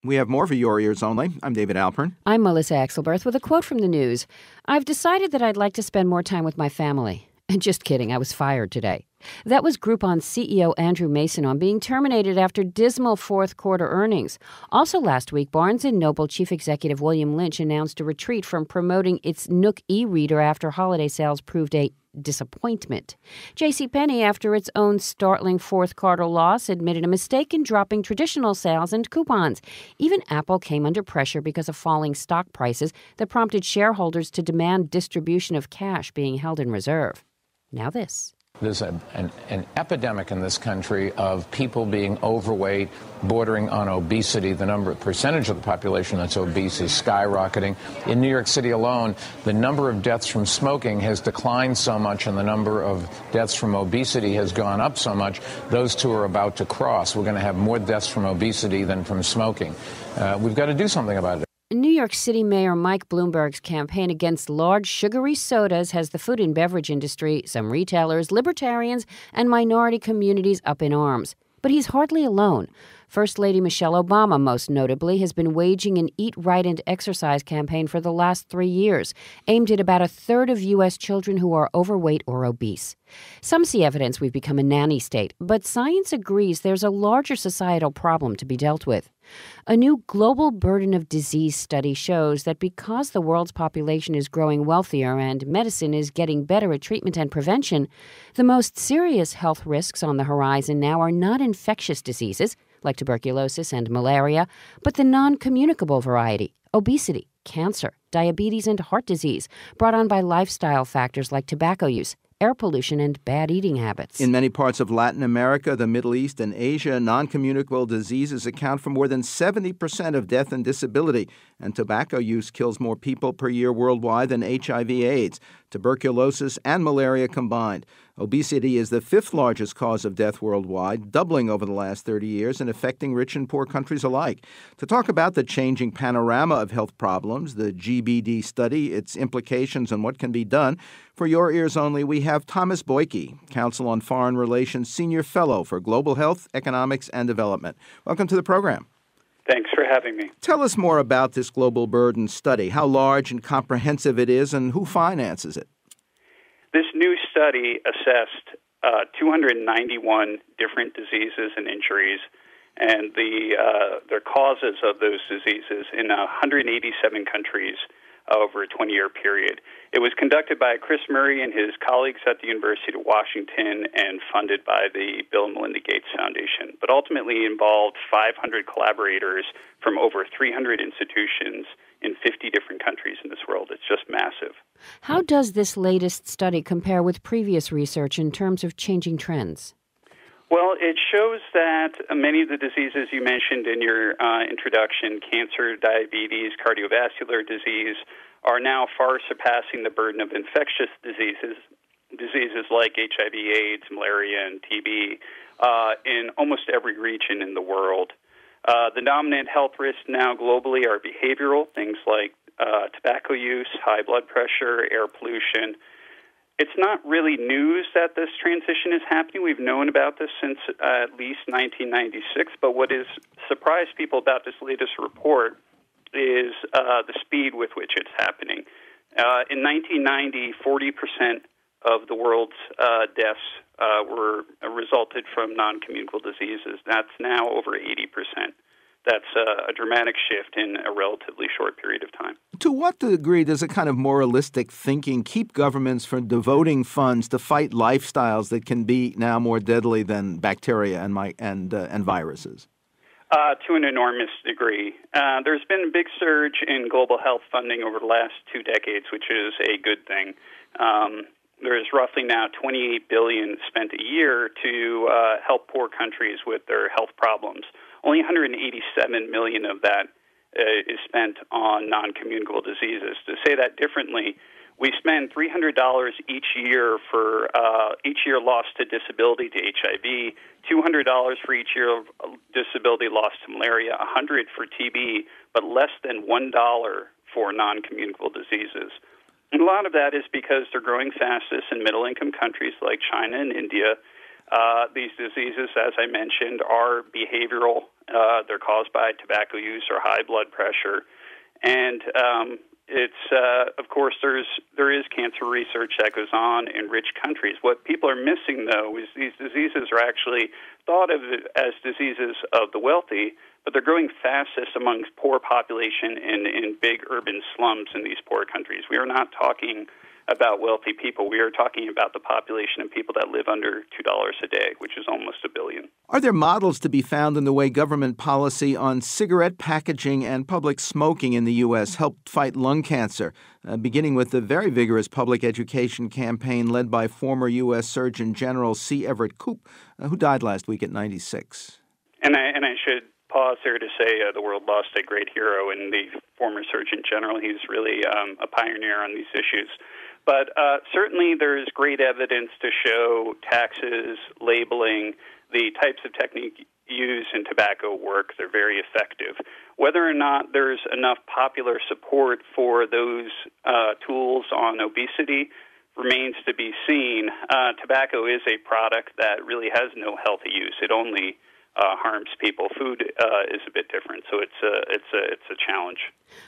We have more for Your Ears Only. I'm David Alpern. I'm Melissa Axelberth with a quote from the news. I've decided that I'd like to spend more time with my family. Just kidding, I was fired today. That was Groupon's CEO Andrew Mason on being terminated after dismal fourth quarter earnings. Also last week, Barnes & Noble chief executive William Lynch announced a retreat from promoting its Nook e-reader after holiday sales proved a disappointment. JCPenney, after its own startling fourth quarter loss, admitted a mistake in dropping traditional sales and coupons. Even Apple came under pressure because of falling stock prices that prompted shareholders to demand distribution of cash being held in reserve. Now this. There's an epidemic in this country of people being overweight, bordering on obesity. The percentage of the population that's obese is skyrocketing. In New York City alone, the number of deaths from smoking has declined so much and the number of deaths from obesity has gone up so much. Those two are about to cross. We're going to have more deaths from obesity than from smoking. We've got to do something about it. New York City Mayor Mike Bloomberg's campaign against large sugary sodas has the food and beverage industry, some retailers, libertarians, and minority communities up in arms. But he's hardly alone. First Lady Michelle Obama, most notably, has been waging an Eat Right and Exercise campaign for the last 3 years, aimed at about a third of U.S. children who are overweight or obese. Some see evidence we've become a nanny state, but science agrees there's a larger societal problem to be dealt with. A new global burden of disease study shows that because the world's population is growing wealthier and medicine is getting better at treatment and prevention, the most serious health risks on the horizon now are not infectious diseases, like tuberculosis and malaria, but the non-communicable variety, obesity, cancer, diabetes, and heart disease, brought on by lifestyle factors like tobacco use, air pollution, and bad eating habits. In many parts of Latin America, the Middle East, and Asia, non-communicable diseases account for more than 70% of death and disability, and tobacco use kills more people per year worldwide than HIV/AIDS, tuberculosis, and malaria combined. Obesity is the fifth largest cause of death worldwide, doubling over the last 30 years and affecting rich and poor countries alike. To talk about the changing panorama of health problems, the GBD study, its implications, and what can be done, for Your Ears Only, we have Thomas Boyke, Council on Foreign Relations Senior Fellow for Global Health, Economics, and Development. Welcome to the program. Thanks for having me. Tell us more about this global burden study, how large and comprehensive it is, and who finances it. This new study assessed 291 different diseases and injuries and the causes of those diseases in 187 countries over a 20-year period. It was conducted by Chris Murray and his colleagues at the University of Washington and funded by the Bill and Melinda Gates Foundation, but ultimately involved 500 collaborators from over 300 institutions in 50 different countries in this world. It's just massive. How does this latest study compare with previous research in terms of changing trends? Well, it shows that many of the diseases you mentioned in your introduction, cancer, diabetes, cardiovascular disease, are now far surpassing the burden of infectious diseases like HIV, AIDS, malaria, and TB in almost every region in the world. The dominant health risks now globally are behavioral, things like tobacco use, high blood pressure, air pollution. It's not really news that this transition is happening. We've known about this since at least 1996, but what has surprised people about this latest report is the speed with which it's happening. In 1990, 40% of the world's deaths were resulted from non-communicable diseases. That's now over 80%. That's a dramatic shift in a relatively short period of time. To what degree does a kind of moralistic thinking keep governments from devoting funds to fight lifestyles that can be now more deadly than bacteria and viruses? To an enormous degree. There's been a big surge in global health funding over the last 2 decades, which is a good thing. There is roughly now $28 billion spent a year to help poor countries with their health problems. Only $187 million of that is spent on non-communicable diseases. To say that differently, we spend $300 each year for each year lost to disability to HIV, $200 for each year of disability lost to malaria, $100 for TB, but less than $1 for non-communicable diseases. And a lot of that is because they're growing fastest in middle-income countries like China and India. These diseases, as I mentioned, are behavioral. They're caused by tobacco use or high blood pressure. And of course, there is cancer research that goes on in rich countries. What people are missing, though, is these diseases are actually thought of as diseases of the wealthy, but they're growing fastest amongst poor population in big urban slums in these poor countries. We are not talking about wealthy people. We are talking about the population of people that live under $2 a day, which is almost 1 billion. Are there models to be found in the way government policy on cigarette packaging and public smoking in the U.S. helped fight lung cancer, beginning with the very vigorous public education campaign led by former U.S. Surgeon General C. Everett Koop, who died last week at 96? And I should pause there to say the world lost a great hero in the former Surgeon General. He's really a pioneer on these issues. But certainly there is great evidence to show taxes, labeling, the types of technique used in tobacco work. They're very effective. Whether or not there's enough popular support for those tools on obesity remains to be seen. Tobacco is a product that really has no healthy use. It only harms people. Food is a bit different, so it's a challenge.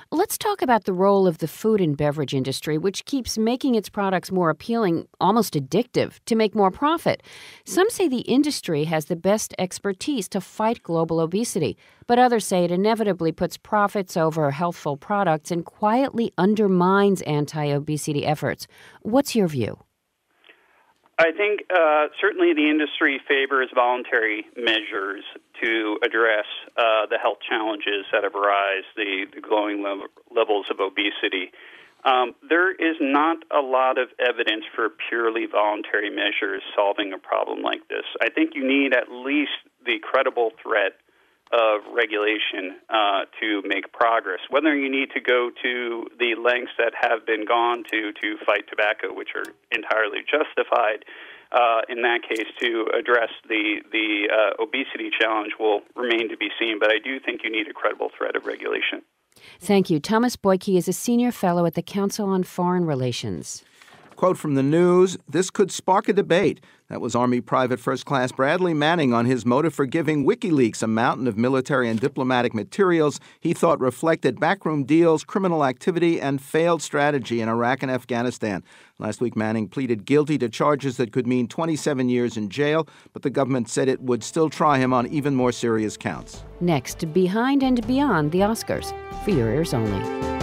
Let's talk about the role of the food and beverage industry, which keeps making its products more appealing, almost addictive, to make more profit. Some say the industry has the best expertise to fight global obesity, but others say it inevitably puts profits over healthful products and quietly undermines anti-obesity efforts. What's your view? I think certainly the industry favors voluntary measures to address the health challenges that have arisen, the growing levels of obesity. There is not a lot of evidence for purely voluntary measures solving a problem like this. I think you need at least the credible threat of regulation to make progress. Whether you need to go to the lengths that have been gone to fight tobacco, which are entirely justified, in that case, to address the obesity challenge will remain to be seen. But I do think you need a credible threat of regulation. Thank you. Thomas Boyke is a senior fellow at the Council on Foreign Relations. Quote from the news, "This could spark a debate." That was Army Private First Class Bradley Manning on his motive for giving WikiLeaks a mountain of military and diplomatic materials he thought reflected backroom deals, criminal activity, and failed strategy in Iraq and Afghanistan. Last week, Manning pleaded guilty to charges that could mean 27 years in jail, but the government said it would still try him on even more serious counts. Next, Behind and Beyond the Oscars, for your ears only.